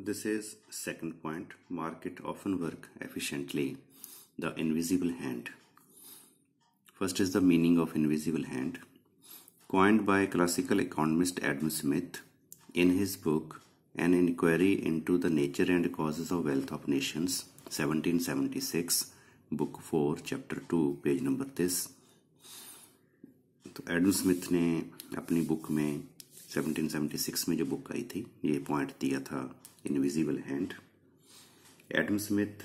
This is second point. Market often work efficiently. The invisible hand. First is the meaning of invisible hand. Coined by classical economist Adam Smith in his book An Inquiry into the Nature and Causes of Wealth of Nations, 1776, book 4, chapter 2, page number 30. तो Adam Smith ने अपनी book में 1776 में जो book आई थी ये point दिया था invisible hand. Adam Smith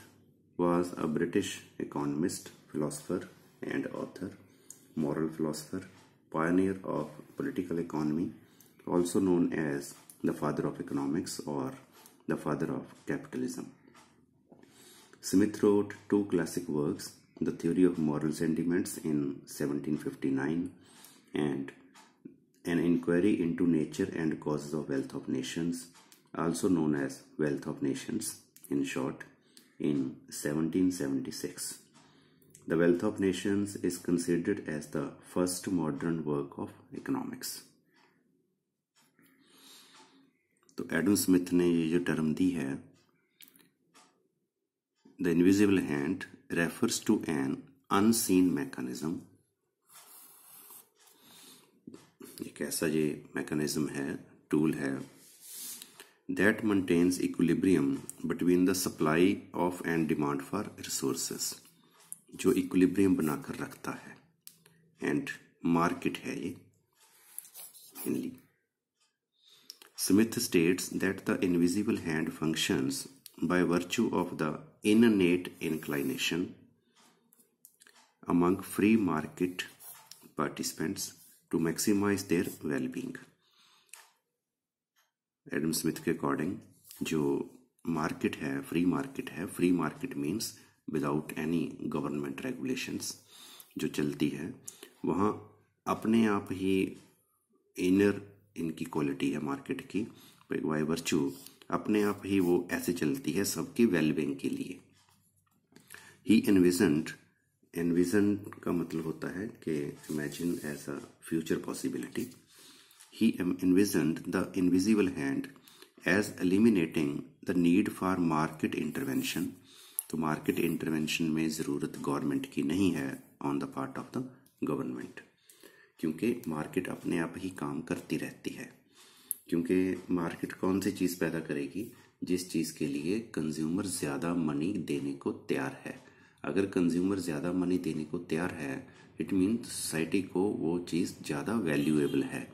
was a British economist, philosopher and author, moral philosopher, pioneer of political economy, also known as the father of economics or the father of capitalism. Smith wrote two classic works, The Theory of Moral Sentiments in 1759 and An Inquiry into Nature and Causes of Wealth of Nations, also known as Wealth of Nations in short, in 1776. The Wealth of Nations is considered as the first modern work of economics. तो Adam Smith ने ये जो term दी है, the invisible hand refers to an unseen mechanism. एक ऐसा ये mechanism है, tool है, that maintains equilibrium between the supply of and demand for resources, जो इक्विलिब्रियम बनाकर रखता है. एंड मार्केट है ये mainly. Smith states that the invisible hand functions by virtue of the innate inclination among free market participants to maximize their well-being. Adam Smith के according जो market है, free market means without any government regulations जो चलती है, वहाँ अपने आप ही inner इनकी क्वालिटी है मार्केट की, बाय वर्चू अपने आप ही वो ऐसे चलती है सबकी वेलबींग के लिए. ही एनविजन का मतलब होता है कि imagine as a future possibility. He envisioned the invisible hand as eliminating the need for market intervention. तो मार्केट इंटरवेंशन में ज़रूरत गवर्नमेंट की नहीं है on the part of the government, क्योंकि मार्केट अपने आप ही काम करती रहती है. क्योंकि मार्केट कौन सी चीज़ पैदा करेगी? जिस चीज़ के लिए कंज्यूमर ज़्यादा मनी देने को तैयार है. अगर कंज्यूमर ज़्यादा मनी देने को तैयार है, इट मीन्स सोसाइटी को वो चीज़ ज़्यादा वैल्यूएबल है.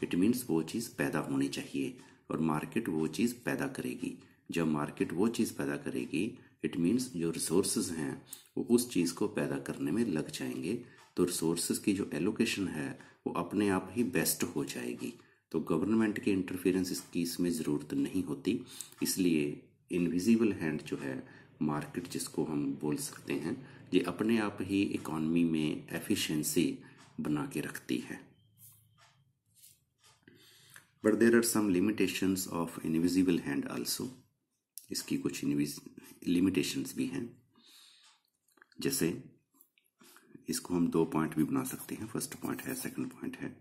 इट मीन्स वो चीज़ पैदा होनी चाहिए और मार्केट वो चीज़ पैदा करेगी. जब मार्केट वो चीज़ पैदा करेगी, इट मीन्स जो रिसोर्सेज हैं वो उस चीज़ को पैदा करने में लग जाएंगे. तो रिसोर्सेज की जो एलोकेशन है वो अपने आप ही बेस्ट हो जाएगी. तो गवर्नमेंट की इंटरफेरेंस की इसमें ज़रूरत नहीं होती. इसलिए इनविजिबल हैंड जो है मार्केट, जिसको हम बोल सकते हैं, ये अपने आप ही इकॉनमी में एफिशिएंसी बना के रखती है. But there are some limitations of invisible hand also. इसकी कुछ लिमिटेशंस भी हैं. जैसे इसको हम दो पॉइंट भी बना सकते हैं. फर्स्ट पॉइंट है, सेकंड पॉइंट है.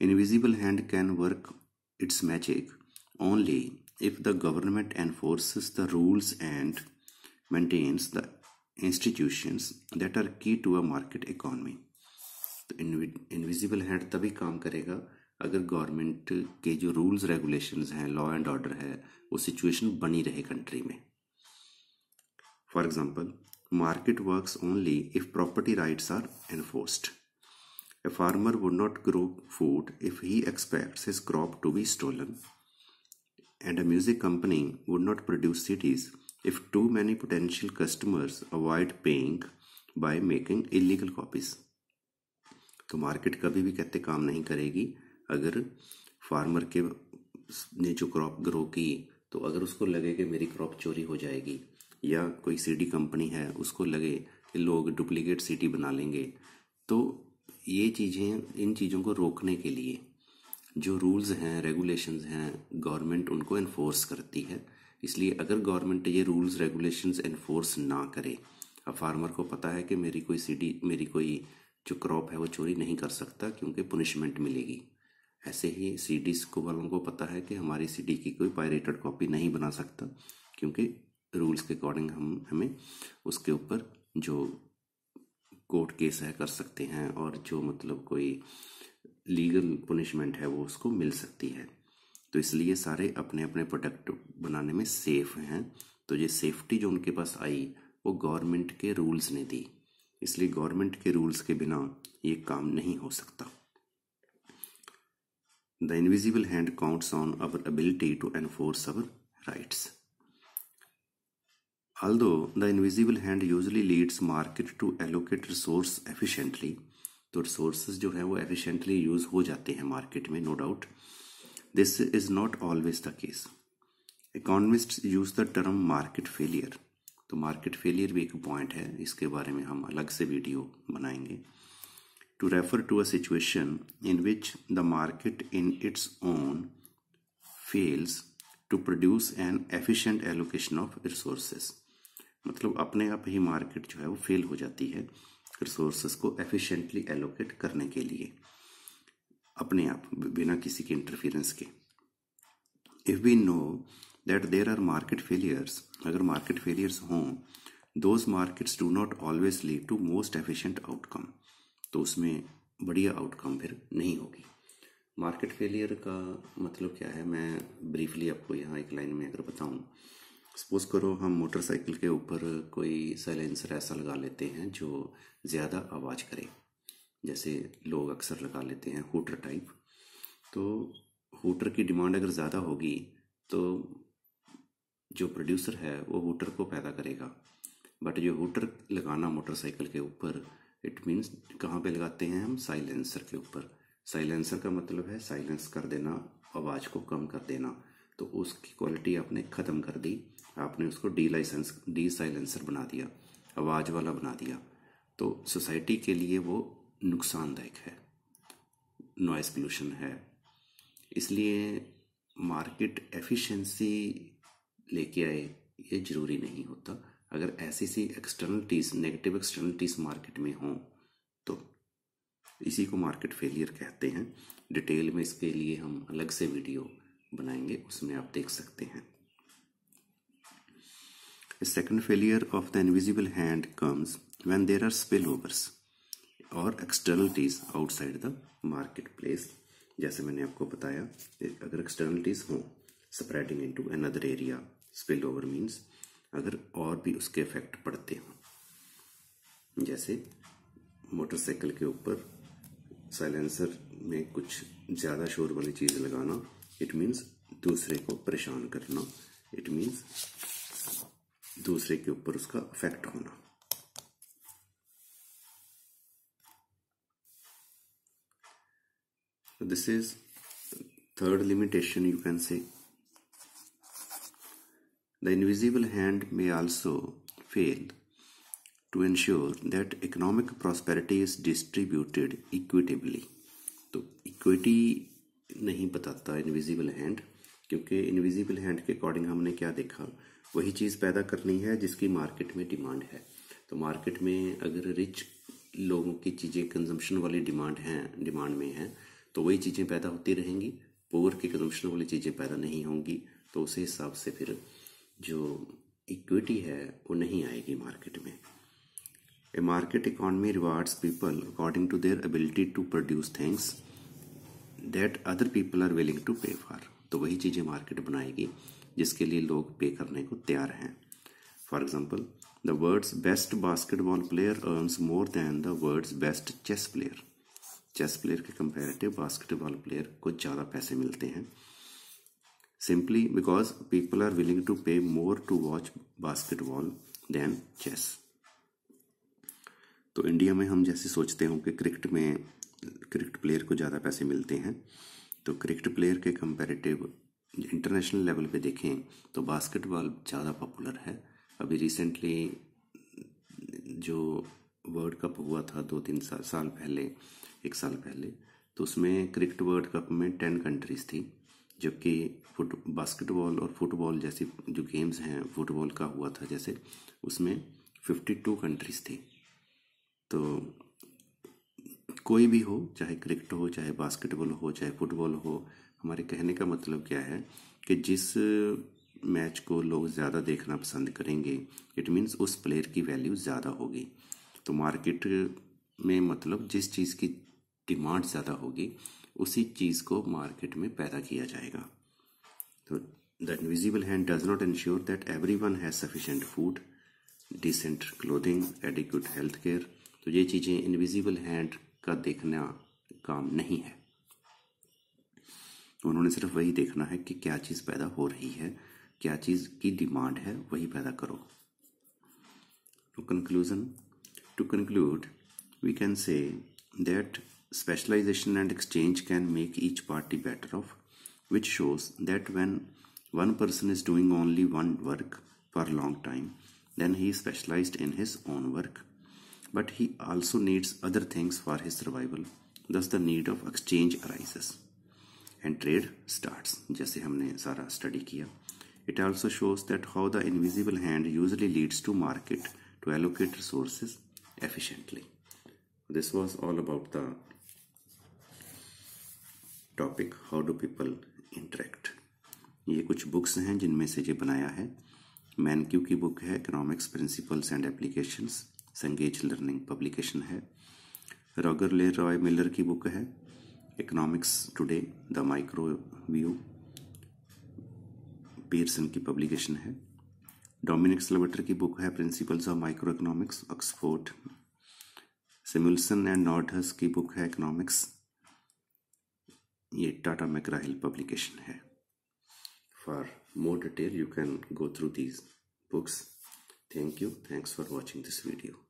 Invisible hand can work its magic only if the government enforces the rules and maintains the institutions that are key to a market economy. तो इनविजिबल हैंड तभी काम करेगा अगर गवर्नमेंट के जो rules regulations हैं, law and order है, वो सिचुएशन बनी रहे कंट्री में. For example, market works only if property rights are enforced. A farmer would not grow food if he expects his crop to be stolen. And a music company would not produce CDs if too many potential customers avoid paying by making illegal copies. तो market कभी भी कहते काम नहीं करेगी अगर farmer के ने जो क्रॉप ग्रो की, तो अगर उसको लगे कि मेरी क्रॉप चोरी हो जाएगी, या कोई सीडी कंपनी है उसको लगे कि लोग डुप्लीकेट सीडी बना लेंगे, तो ये चीज़ें, इन चीज़ों को रोकने के लिए जो रूल्स हैं, रेगुलेशंस हैं, गवर्नमेंट उनको एनफोर्स करती है. इसलिए अगर गवर्नमेंट ये रूल्स रेगुलेशंस एनफोर्स ना करे, अब फार्मर को पता है कि मेरी कोई जो क्रॉप है वो चोरी नहीं कर सकता क्योंकि पुनिशमेंट मिलेगी. ऐसे ही सीडीज को वालों को पता है कि हमारी सीडी की कोई पायरेटेड कॉपी नहीं बना सकता, क्योंकि रूल्स के अकॉर्डिंग हमें उसके ऊपर जो कोर्ट केस है कर सकते हैं, और जो मतलब कोई लीगल पनिशमेंट है वो उसको मिल सकती है। तो इसलिए सारे अपने अपने प्रोडक्ट बनाने में सेफ हैं। तो ये सेफ्टी जो उनके पास आई वो गवर्नमेंट के रूल्स ने दी, इसलिए गवर्नमेंट के रूल्स के बिना ये काम नहीं हो सकता। The invisible hand counts on our ability to enforce our rights. Although the invisible hand usually leads market to allocate resource efficiently, तो रिसोर्सेज जो है वो एफिशिएंटली यूज हो जाते हैं मार्केट में, no doubt. This is not always the case. Economists use the term market failure. तो market failure भी एक पॉइंट है, इसके बारे में हम अलग से वीडियो बनाएंगे। To refer to a situation in which the market in its own fails to produce an efficient allocation of resources. मतलब अपने आप ही मार्केट जो है वो फेल हो जाती है रिसोर्सेज को एफिशिएंटली एलोकेट करने के लिए, अपने आप, बिना किसी के इंटरफेरेंस के। If we know that there are market failures, अगर मार्केट फेलियर्स हों, those markets do not always lead to most efficient outcome, तो उसमें बढ़िया आउटकम फिर नहीं होगी। मार्केट फेलियर का मतलब क्या है, मैं ब्रीफली आपको यहाँ एक लाइन में अगर बताऊँ। सपोज करो हम मोटरसाइकिल के ऊपर कोई साइलेंसर ऐसा लगा लेते हैं जो ज़्यादा आवाज़ करे, जैसे लोग अक्सर लगा लेते हैं हूटर टाइप। तो हूटर की डिमांड अगर ज़्यादा होगी तो जो प्रोड्यूसर है वो हूटर को पैदा करेगा, बट जो हूटर लगाना मोटरसाइकिल के ऊपर, इट मीन्स कहाँ पे लगाते हैं हम, साइलेंसर के ऊपर। साइलेंसर का मतलब है साइलेंस कर देना, आवाज़ को कम कर देना। तो उसकी क्वालिटी आपने ख़त्म कर दी, आपने उसको डी साइलेंसर बना दिया, आवाज़ वाला बना दिया। तो सोसाइटी के लिए वो नुकसानदायक है, नॉइस पोल्यूशन है। इसलिए मार्केट एफिशिएंसी लेके आए ये ज़रूरी नहीं होता। अगर ऐसी सी एक्सटर्नलिटीज़, नेगेटिव एक्सटर्नलिटीज़ मार्केट में हों तो इसी को मार्केट फेलियर कहते हैं। डिटेल में इसके लिए हम अलग से वीडियो बनाएंगे, उसमें आप देख सकते हैं। A second failure of the invisible hand comes when there are spillovers or externalities outside the marketplace। जैसे मैंने आपको बताया, अगर एक्सटर्नलिटीज हों, spreading into another area, spill over means अगर और भी उसके इफेक्ट पड़ते हों, जैसे मोटरसाइकिल के ऊपर साइलेंसर में कुछ ज़्यादा शोर वाली चीज़ लगाना, इट मीन्स दूसरे को परेशान करना, इट मीन्स दूसरे के ऊपर उसका इफेक्ट होना। This is third limitation, you can say. The invisible hand may also fail to ensure that economic prosperity is distributed equitably. तो इक्विटी नहीं बताता इनविजिबल हैंड, क्योंकि इनविजिबल हैंड के अकॉर्डिंग हमने क्या देखा, वही चीज़ पैदा करनी है जिसकी मार्केट में डिमांड है। तो मार्केट में अगर रिच लोगों की चीज़ें कंजम्पशन वाली डिमांड में है, तो वही चीज़ें पैदा होती रहेंगी, पुअर की कंजम्पशन वाली चीज़ें पैदा नहीं होंगी। तो उस हिसाब से फिर जो इक्विटी है वो नहीं आएगी मार्केट में। A market economy rewards people according to their ability to produce things that other people are willing to pay for. तो वही चीज़ें मार्केट बनाएगी जिसके लिए लोग पे करने को तैयार हैं। For example, the world's best basketball player earns more than the world's best chess player. Chess player के कंपैरेटिव बास्केटबॉल प्लेयर को ज़्यादा पैसे मिलते हैं, simply because people are willing to pay more to watch basketball than chess. तो India में हम जैसे सोचते हो कि क्रिकेट प्लेयर को ज़्यादा पैसे मिलते हैं, तो क्रिकेट प्लेयर के कंपैरेटिव इंटरनेशनल लेवल पे देखें तो बास्केटबॉल ज़्यादा पॉपुलर है। अभी रिसेंटली जो वर्ल्ड कप हुआ था 2-3 साल पहले, 1 साल पहले, तो उसमें क्रिकेट वर्ल्ड कप में 10 कंट्रीज थी, जबकि बास्केटबॉल और फुटबॉल जैसी जो गेम्स हैं, फुटबॉल का हुआ था जैसे, उसमें 52 कंट्रीज थी। तो कोई भी हो, चाहे क्रिकेट हो, चाहे बास्केटबॉल हो, चाहे फुटबॉल हो, हमारे कहने का मतलब क्या है कि जिस मैच को लोग ज़्यादा देखना पसंद करेंगे, इट मीन्स उस प्लेयर की वैल्यू ज़्यादा होगी। तो मार्केट में मतलब जिस चीज़ की डिमांड ज़्यादा होगी उसी चीज़ को मार्केट में पैदा किया जाएगा। तो the invisible hand does not ensure that everyone has sufficient food, decent clothing, adequate health care. तो ये चीज़ें इनविजिबल हैंड का देखना काम नहीं है। उन्होंने सिर्फ वही देखना है कि क्या चीज़ पैदा हो रही है, क्या चीज़ की डिमांड है, वही पैदा करो। To conclude, we can say that specialization and exchange can make each party better off, which shows that when one person is doing only one work for a long time, then he is specialized in his own work, but he also needs other things for his survival. Thus the need of exchange arises and trade starts, जैसे हमने सारा study किया. It also shows that how the invisible hand usually leads to market to allocate resources efficiently. This was all about the topic how do people interact. ये कुछ books हैं जिनमें से ये बनाया है. मैनक्यू की बुक है economics principles and applications, Cengage learning publication है. रॉगर ले रॉय मिलर की बुक है economics today the micro view, Pearson की पब्लिकेशन है. डोमिनिक स्लबटर की बुक है principles of micro economics, Oxford. Samuelson and Nordhaus की बुक है इकोनॉमिक्स, ये टाटा मैकग्रा-हिल पब्लिकेशन है. For more detail you can go through these books. Thank you. Thanks for watching this video.